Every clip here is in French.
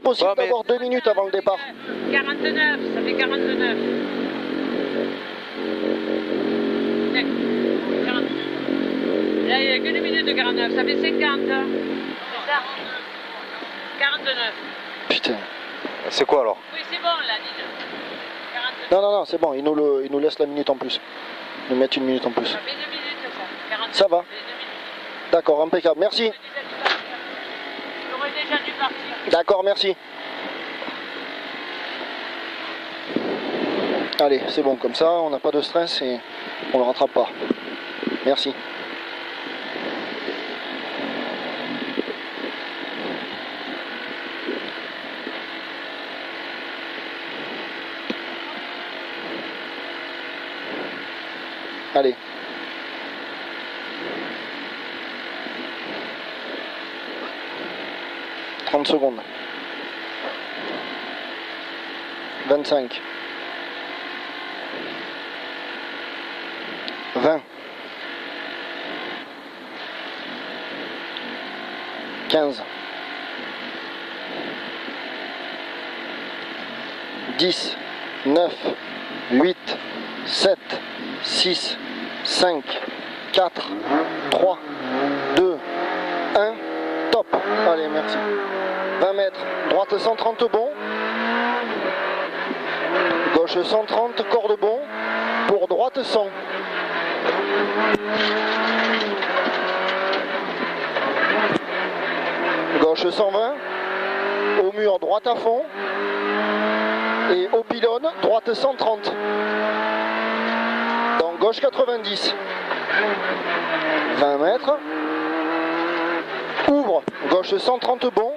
Possible Ouais, mais- d'avoir 2 minutes avant le départ. 49, ça fait 49. Là, il n'y a que 2 minutes de 49, ça fait 50. C'est ça 49. Putain. C'est quoi alors? Oui, c'est bon là, Nina. 49. Non, non, non, c'est bon, ils nous laissent la minute en plus. Ils nous mettent 1 minute en plus. Ça fait 2 minutes, ça. 49, Ça va. ça fait 2 minutes. D'accord, impeccable. Merci. J'aurais déjà dû partir. D'accord, merci. Allez, c'est bon, comme ça, on n'a pas de stress et on ne le rattrape pas. Merci. Allez. « 30 secondes. 25. 20. 15. 10. 9. 8. 7. 6. 5. 4. 3. 2. 1. Top. Allez, merci. 20 mètres. Droite 130 bon. Gauche 130, corde bon. Pour droite 100. Gauche 120. Au mur, droite à fond. Et au pylône, droite 130. Donc gauche 90. 20 mètres. Ouvre, gauche 130 bon.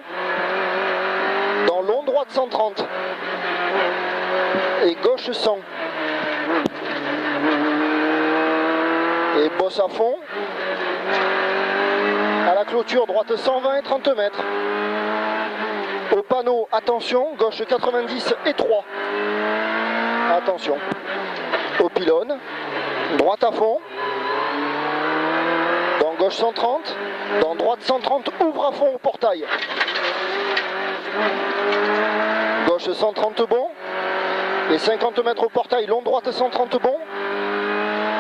Dans long, droite 130. Et gauche 100. Et bosse à fond. À la clôture, droite 120 et 30 mètres. Au panneau, attention, gauche 90 et 3. Attention. Au pylône, droite à fond. Dans gauche 130. Dans droite 130, ouvre à fond au portail. Gauche 130 bon. Et 50 mètres au portail, long droite 130 bon.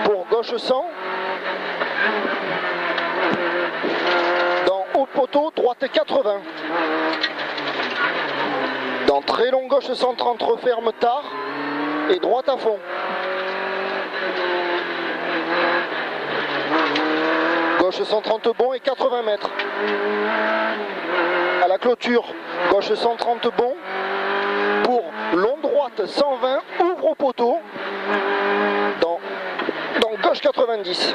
Pour gauche 100. Dans haut poteau, droite 80. Dans très long gauche 130, referme tard. Et droite à fond. Gauche 130 bon et 80 mètres. À la clôture, gauche 130 bon. Pour long droite 120, ouvre au poteau. Dans gauche 90.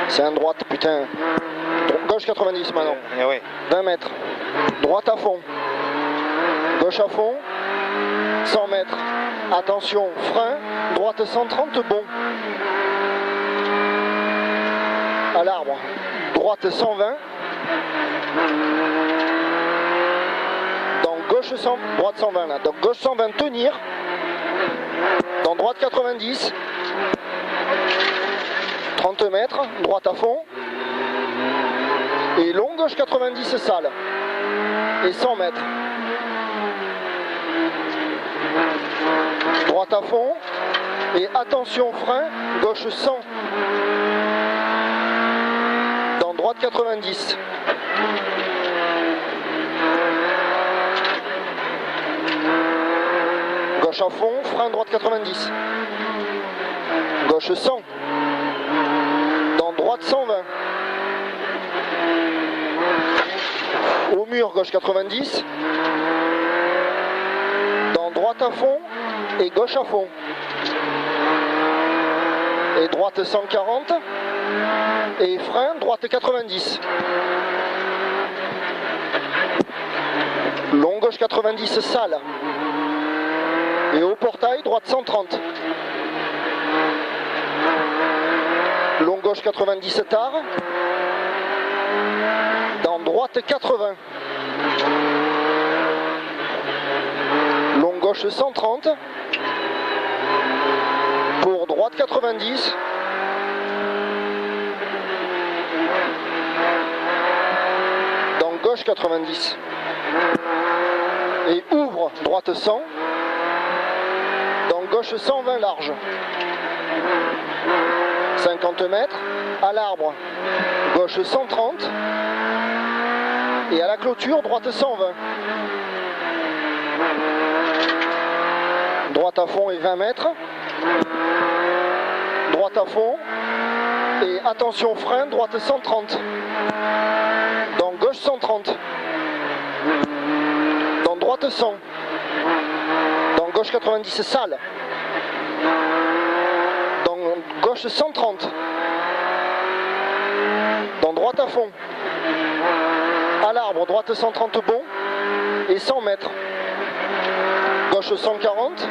C'est un droite, putain. Gauche 90 maintenant. Oui. 20 mètres. Droite à fond. Gauche à fond. 100 mètres. Attention, frein. Droite 130, bon. À l'arbre. Droite 120. Dans gauche 100, droite 120 là. Donc gauche 120, tenir. Dans droite 90. 30 mètres. Droite à fond. Et long gauche 90 sale. Et 100 mètres. Droite à fond. Et attention frein, gauche 100. Dans droite 90. Gauche à fond, frein droite 90. Gauche 100. Dans droite 120. Au mur, gauche 90. Dans droite à fond et gauche à fond. Et droite 140. Et frein, droite 90. Long gauche 90, sale. Et au portail, droite 130. Long gauche 90 tard. Dans droite 80. Long gauche 130. Pour droite 90. gauche 90. Et ouvre, droite 100. Dans gauche 120 large. 50 mètres. À l'arbre, gauche 130. Et à la clôture, droite 120. Droite à fond et 20 mètres. Droite à fond. Et attention frein, droite 130. Dans gauche 130. Dans droite 100. Dans gauche 90 sale. Dans gauche 130. Dans droite à fond. À l'arbre, droite 130 bon. Et 100 mètres. Gauche 140.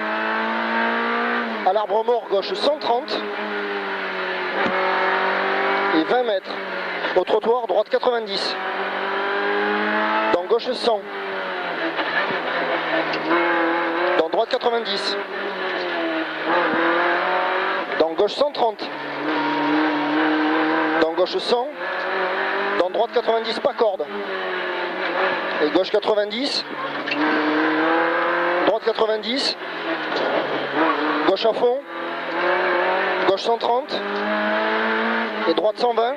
À l'arbre mort, gauche 130. Et 20 mètres. Au trottoir, droite 90. Dans gauche 100. Dans droite 90. Dans gauche 130. Dans gauche 100. Dans droite 90, pas corde. Et gauche 90. Droite 90. Gauche à fond. Gauche 130. Et droite 120.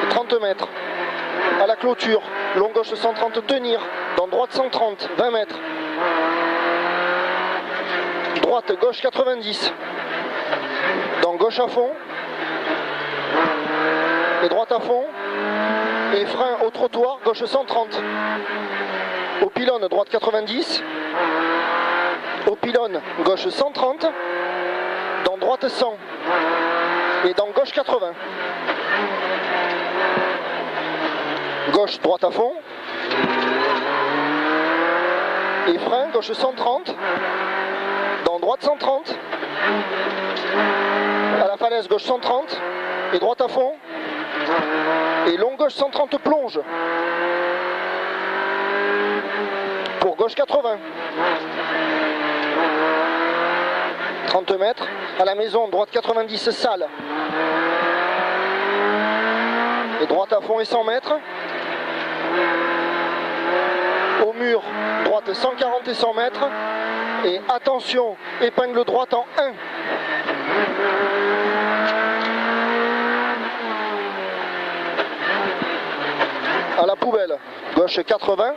Et 30 mètres. À la clôture. Long gauche 130, tenir. Dans droite 130, 20 mètres. Droite, gauche 90. Dans gauche à fond. Et droite à fond. Et frein au trottoir, gauche 130. Au pylône, droite 90. Au pylône, gauche 130. Dans droite 100. Et dans gauche 80. Gauche, droite à fond. Et frein, gauche 130. Dans droite 130. À la falaise, gauche 130. Et droite à fond. Et long gauche 130 plonge. Pour gauche 80. 30 mètres. À la maison, droite 90 sale. Et droite à fond et 100 mètres. Au mur, droite 140 et 100 mètres. Et attention, épingle droite en 1. À la poubelle, gauche 80.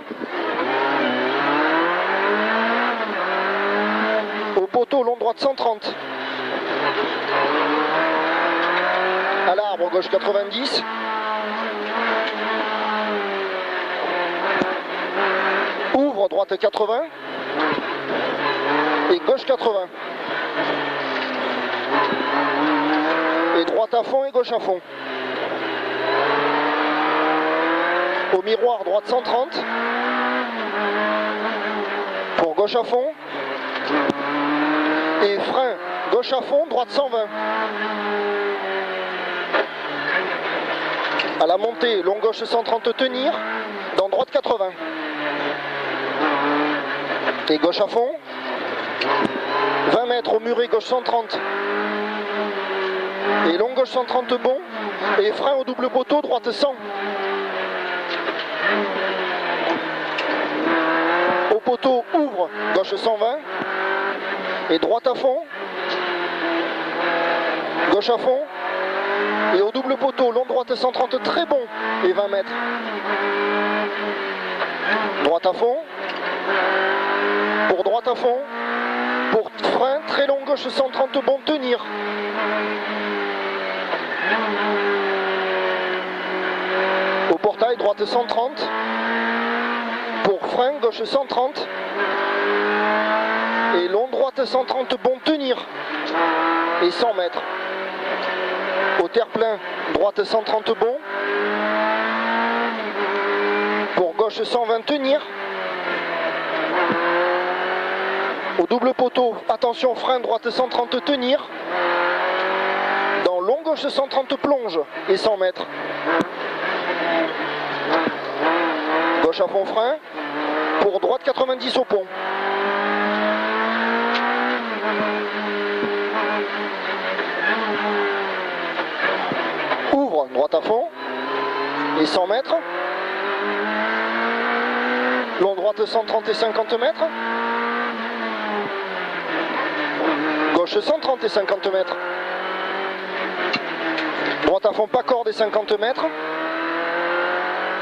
Au poteau, long droite 130. À l'arbre, gauche 90. Ouvre, droite 80. Et gauche 80. Et droite à fond et gauche à fond. Au miroir, droite 130. Pour gauche à fond. Et frein, gauche à fond, droite 120. À la montée, long gauche 130 tenir. Dans droite 80. Et gauche à fond. 20 mètres au muret, gauche 130. Et long gauche 130 bon. Et frein au double poteau, droite 100. Au poteau, ouvre, gauche 120. Et droite à fond. Gauche à fond. Et au double poteau, long droite 130, très bon. Et 20 mètres. Droite à fond. Pour droite à fond. Pour frein, très long, gauche 130, bon, tenir. Au portail, droite 130. Pour frein, gauche 130. Et long, droite 130, bon, tenir. Et 100 mètres. Au terre-plein, droite 130, bon. Pour gauche 120, tenir. Au double poteau, attention, frein, droite 130, tenir. Dans long gauche 130, plonge. Et 100 mètres. Gauche à fond, frein. Pour droite 90 au pont. Ouvre, droite à fond. Et 100 mètres. Long droite 130 et 50 mètres. Gauche 130 et 50 mètres. Droite à fond, pas corde et 50 mètres.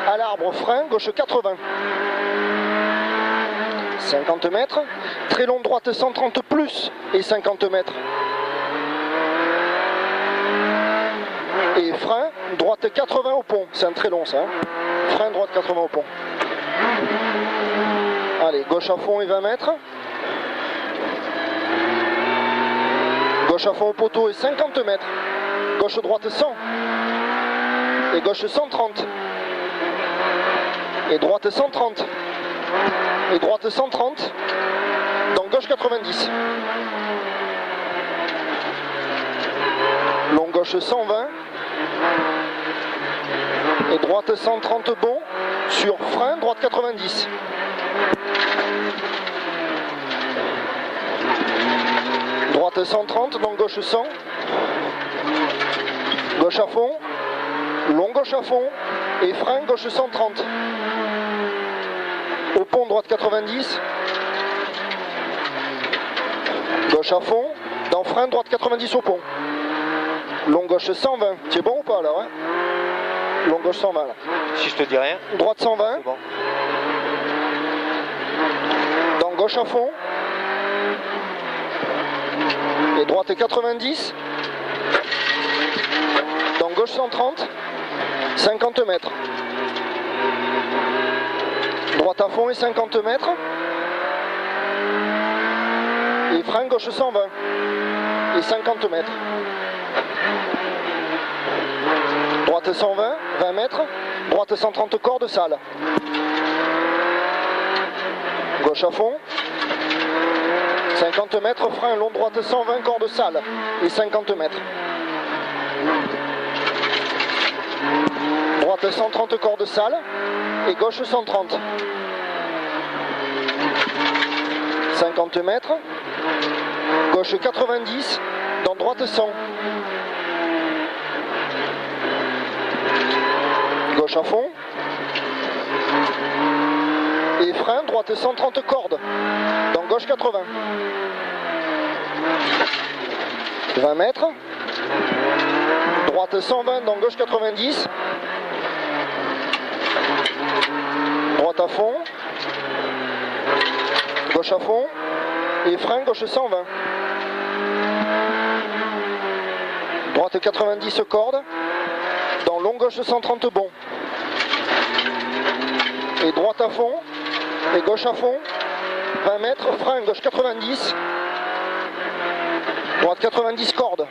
À l'arbre, frein, gauche 80. 50 mètres. Très long droite 130 plus et 50 mètres. Et frein, droite 80 au pont. C'est un très long ça. Hein. Frein, droite 80 au pont. Allez, gauche à fond et 20 mètres. Gauche à fond au poteau et 50 mètres. Gauche droite 100. Et gauche 130. Et droite 130. Et droite 130. Donc gauche 90. Long gauche 120. Et droite 130 bon. Sur frein, droite 90. Droite 130, donc gauche 100. Gauche à fond. Long gauche à fond. Et frein, gauche 130. Au pont, droite 90. Gauche à fond. Dans frein, droite 90 au pont. Long gauche 120. C'est bon ou pas alors hein? Long gauche 120 là. Si je te dis rien. Droite 120. C'est bon. Dans gauche à fond. Et droite 90. Dans gauche 130. 50 mètres. Droite à fond et 50 mètres. Et frein gauche 120. Et 50 mètres. Droite 120, 20 mètres. Droite 130 corde sale. Gauche à fond. 50 mètres, frein long droite 120 corde sale. Et 50 mètres. Droite 130 corde sale. Et gauche 130. 50 mètres. Gauche 90. Dans droite 100. Gauche à fond. Et frein, droite 130 cordes. Dans gauche 80. 20 mètres. Droite 120 dans gauche 90. Droite à fond. Gauche à fond. Et frein, gauche 120. Droite 90 cordes. Dans long gauche 130 bon. Et droite à fond. Et gauche à fond. 20 mètres, frein, gauche 90. Droite 90 cordes.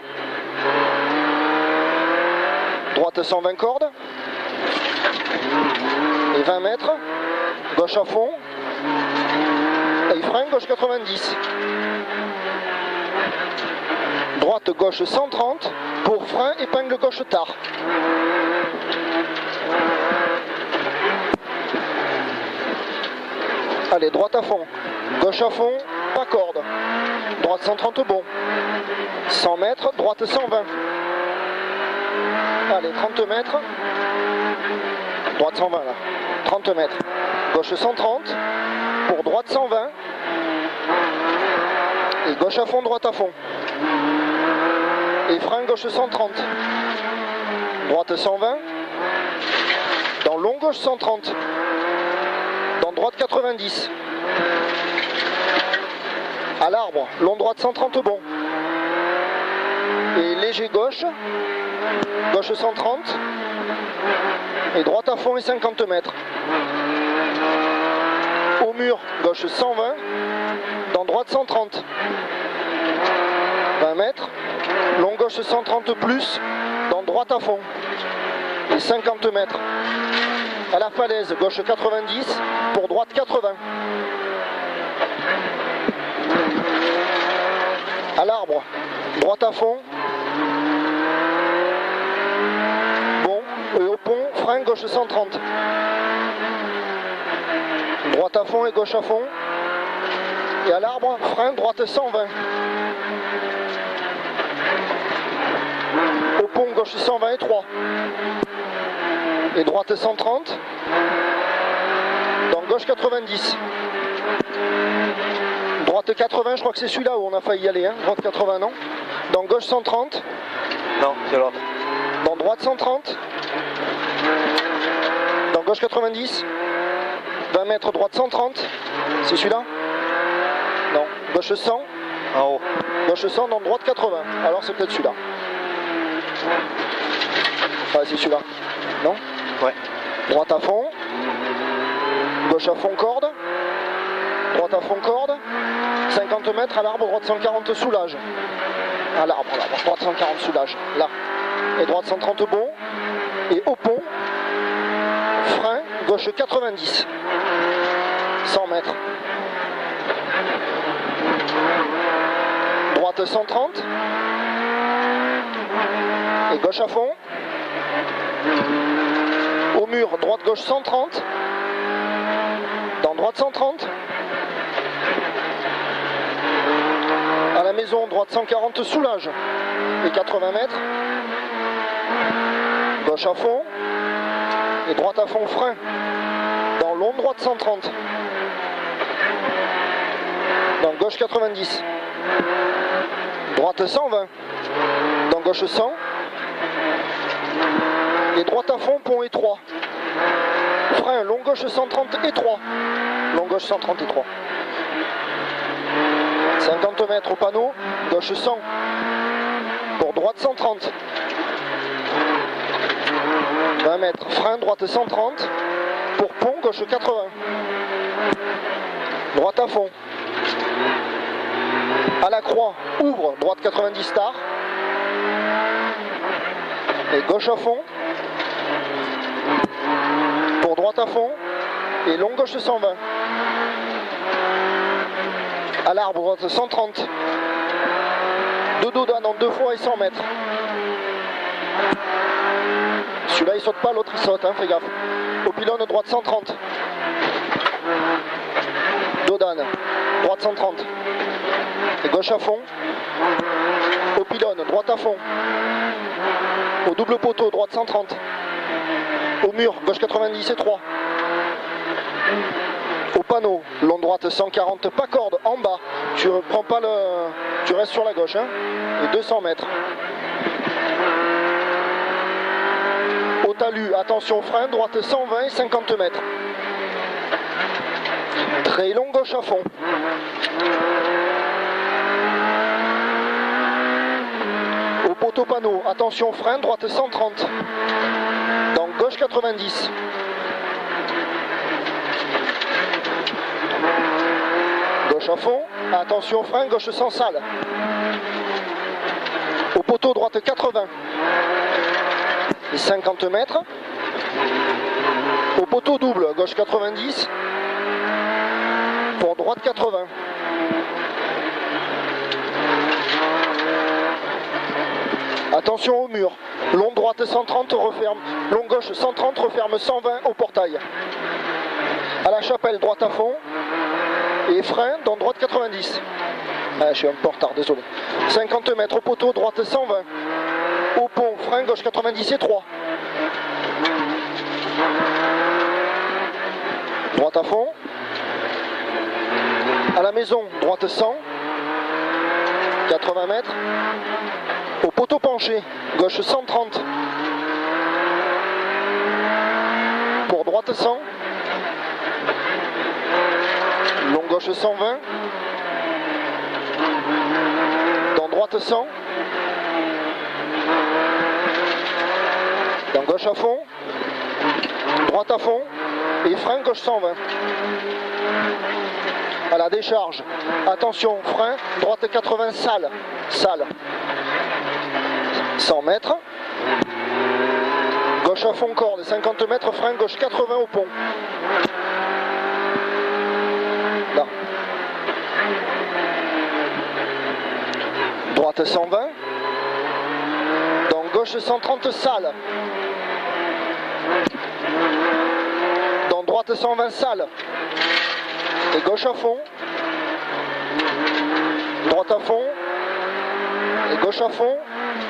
Droite 120 cordes. Et 20 mètres. Gauche à fond. Et frein, gauche 90. Droite gauche 130. Pour frein, épingle gauche tard. Allez, droite à fond. Gauche à fond, pas corde. Droite 130 bon. 100 mètres, droite 120. Allez, 30 mètres. Droite 120 là. 30 mètres. Gauche 130. Pour droite 120. Et gauche à fond, droite à fond. Et frein gauche 130. Droite 120. Dans long gauche 130. Dans droite 90. À l'arbre, long droite 130 bon. Et léger gauche. Gauche 130. Et droite à fond et 50 mètres. Au mur, gauche 120. Dans droite 130. 20 mètres. Long gauche 130 plus. Dans droite à fond. Et 50 mètres. À la falaise, gauche 90. Pour droite 80. À l'arbre, droite à fond. Bon, et au pont, frein gauche 130. Droite à fond et gauche à fond. Et à l'arbre, frein droite 120. Au pont, gauche 120 et 3. Et droite 130. Dans gauche gauche 90. Droite 80, je crois que c'est celui-là où on a failli y aller, hein. Droite 80, non? Dans gauche 130. Non, c'est l'autre. Dans droite 130. Dans gauche 90. 20 mètres, droite 130. C'est celui-là? Non. Gauche 100. En haut. Gauche 100, dans droite 80. Alors c'est peut-être celui-là. Ouais, c'est celui-là. Non? Ouais. Droite à fond. Gauche à fond corde. Droite à fond corde. 50 mètres à l'arbre, droite 140 soulage. À l'arbre, droite 140 soulage. Là. Et droite 130 bon. Et au pont. Frein, gauche 90. 100 mètres. Droite 130. Et gauche à fond. Au mur, droite gauche 130. Dans droite 130. À la maison, droite 140 soulage. Et 80 mètres. Gauche à fond. Et droite à fond frein. Dans long, droite 130. Dans gauche 90. Droite 120. Dans gauche 100. Et droite à fond, pont étroit. Frein, long gauche 130 étroit. Long gauche 130 étroit. 50 mètres au panneau, gauche 100. Pour droite 130. 20 mètres, frein, droite 130. Pour pont, gauche 80. Droite à fond. À la croix, ouvre, droite 90 star. Et gauche à fond. Pour droite à fond. Et long gauche 120. À l'arbre, droite 130. Deux dodanes en deux fois et 100 mètres. Celui-là il saute pas, l'autre il saute, hein, fais gaffe. Au pylône, droite 130. Dodane, droite 130. Et gauche à fond. Au pylône, droite à fond. Au double poteau, droite 130. Au mur, gauche 90 et 3. Au panneau, long droite 140, pas corde, en bas. Tu prends pas le. Tu restes sur la gauche, hein. Et 200 mètres. Au talus, attention frein, droite 120 et 50 mètres. Très long, gauche à fond. Au poteau panneau, attention frein, droite 130. Dans gauche 90. Gauche à fond, attention frein, gauche sans salle. Au poteau droite 80. Et 50 mètres. Au poteau double, gauche 90. Pour droite 80. Attention au mur. Long droite 130 referme. Long gauche 130 referme 120 au portail. À la chapelle, droite à fond. Et frein dans droite 90. Ah, je suis un peu en retard, désolé. 50 mètres au poteau, droite 120. Au pont, frein, gauche 90 et 3. Droite à fond. À la maison, droite 100. 80 mètres. Au poteau penché, gauche 130. Pour droite 100. Long gauche 120. Dans droite 100. Dans gauche à fond. Droite à fond. Et frein gauche 120. À la décharge. Attention, frein, droite 80, salle. Salle. 100 mètres. Gauche à fond corde, 50 mètres, frein gauche 80 au pont. Là. Droite 120. Dans gauche 130 salle. Dans droite 120 salle. Et gauche à fond. Droite à fond. Et gauche à fond.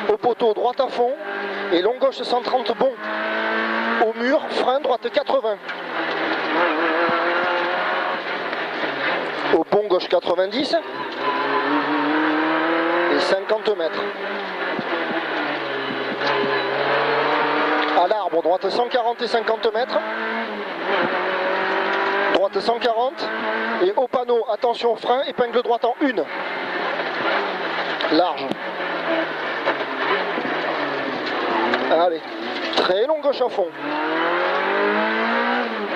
Au poteau, droite à fond. Et long gauche 130 bon. Au mur, frein, droite 80. gauche 90 et 50 mètres. À l'arbre, droite 140 et 50 mètres. Droite 140 et au panneau, attention frein, épingle droite en 1. Large. Allez, très long gauche à fond.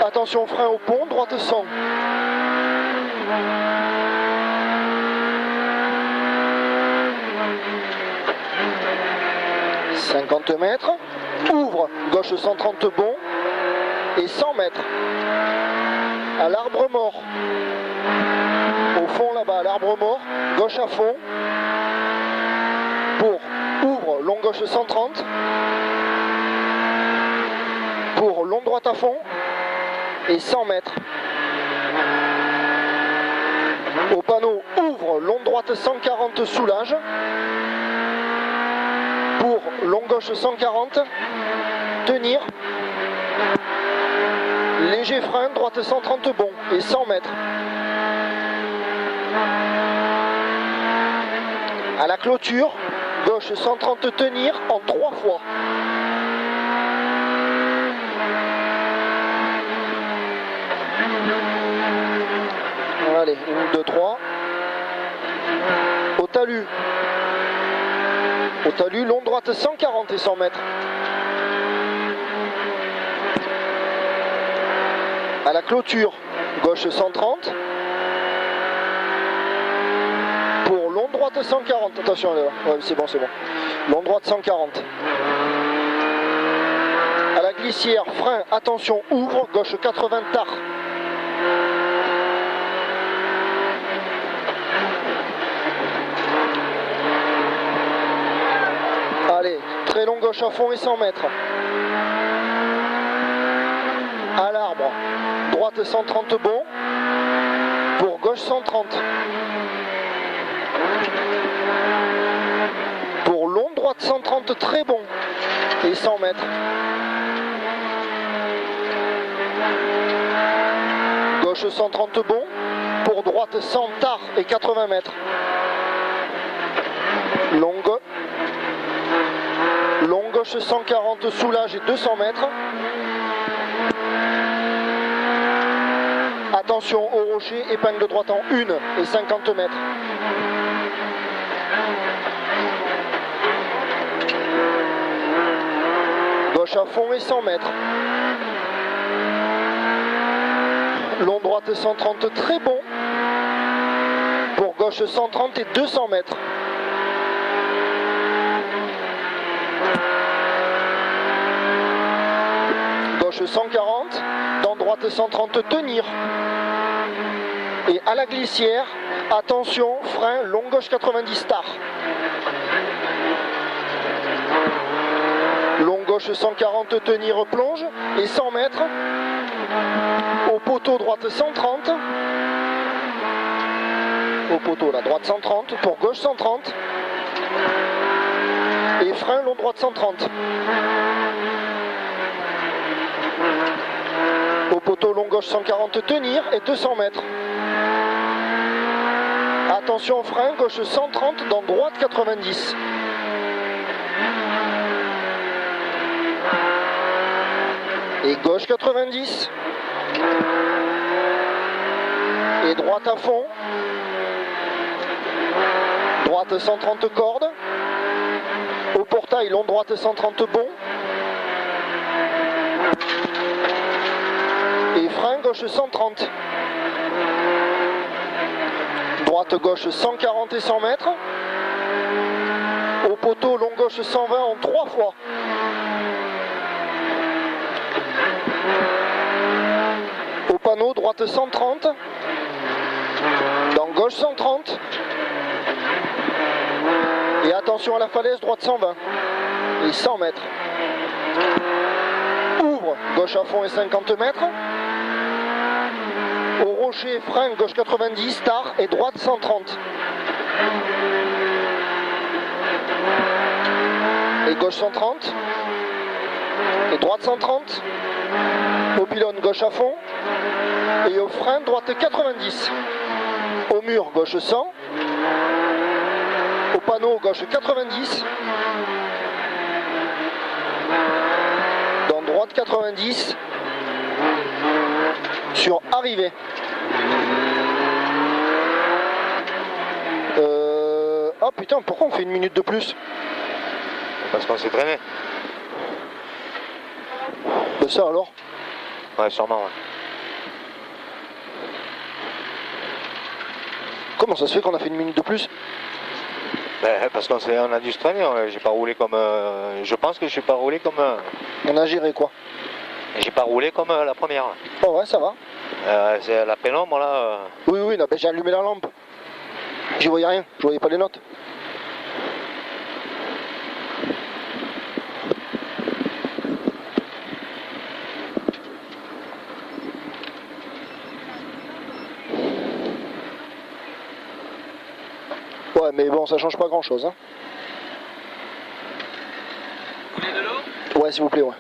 Attention frein au pont, droite 100. « 50 mètres. Ouvre, gauche 130 bon et 100 mètres. À l'arbre mort. Au fond là-bas, à l'arbre mort, gauche à fond. Pour ouvre, long gauche 130. Pour long droite à fond et 100 mètres. Au panneau, ouvre, long droite 140 soulage. Pour long gauche 140, tenir. Léger frein, droite 130 bon et 100 mètres. À la clôture, gauche 130 tenir en 3 fois. Allez, 1, 2, 3. Au talus. Au talus, long droite 140 et 100 mètres. À la clôture, gauche 130. Pour long droite 140. Attention, là. Ouais, c'est bon, c'est bon. Long droite 140. À la glissière, frein, attention, ouvre, gauche 80 tard. Allez, très long gauche à fond et 100 mètres. À l'arbre, droite 130 bon, pour gauche 130. Pour long droite 130 très bon et 100 mètres. Gauche 130 bon, pour droite 100 tard et 80 mètres. Long gauche 140 soulage et 200 mètres. Attention au rocher, épingle droite en 1 et 50 mètres. Gauche à fond et 100 mètres. Long droite 130 très bon. Pour gauche 130 et 200 mètres. Gauche 140, dans droite 130 tenir. Et à la glissière, attention, frein, long gauche 90 tard. Long gauche 140 tenir plonge et 100 mètres. Au poteau droite 130. Au poteau la droite 130 pour gauche 130. Et frein long droite 130. Au poteau long gauche 140 tenir et 200 mètres. Attention frein gauche 130 dans droite 90. Et gauche 90. Et droite à fond. Droite 130 cordes. Au portail long droite 130 bon. Et frein gauche 130. Droite gauche 140 et 100 mètres. Au poteau long gauche 120 en 3 fois. Au panneau droite 130. Dans gauche 130. Et attention à la falaise droite 120. Et 100 mètres. Ouvre gauche à fond et 50 mètres. Au rocher, frein gauche 90, tard et droite 130. Et gauche 130. Et droite 130. Au pylône gauche à fond. Et au frein droite 90. Au Au mur, gauche 100. Au panneau, gauche 90. Dans droite 90. Sur arrivée. Oh putain, pourquoi on fait une minute de plus? Parce qu'on s'est traîné. De ça alors? Ouais, sûrement, ouais. Comment ça se fait qu'on a fait une minute de plus? Ben, parce qu'on a dû se traîner, j'ai pas roulé comme... je pense que je suis pas roulé comme... On a géré quoi? j'ai pas roulé comme la première. Oh ouais, ça va. C'est la pénombre là. Oui, oui, non, ben, j'ai allumé la lampe. J'y voyais rien, je voyais pas les notes. Ouais, mais bon, ça change pas grand chose. Hein. Vous voulez de l'eau? Ouais, s'il vous plaît, ouais.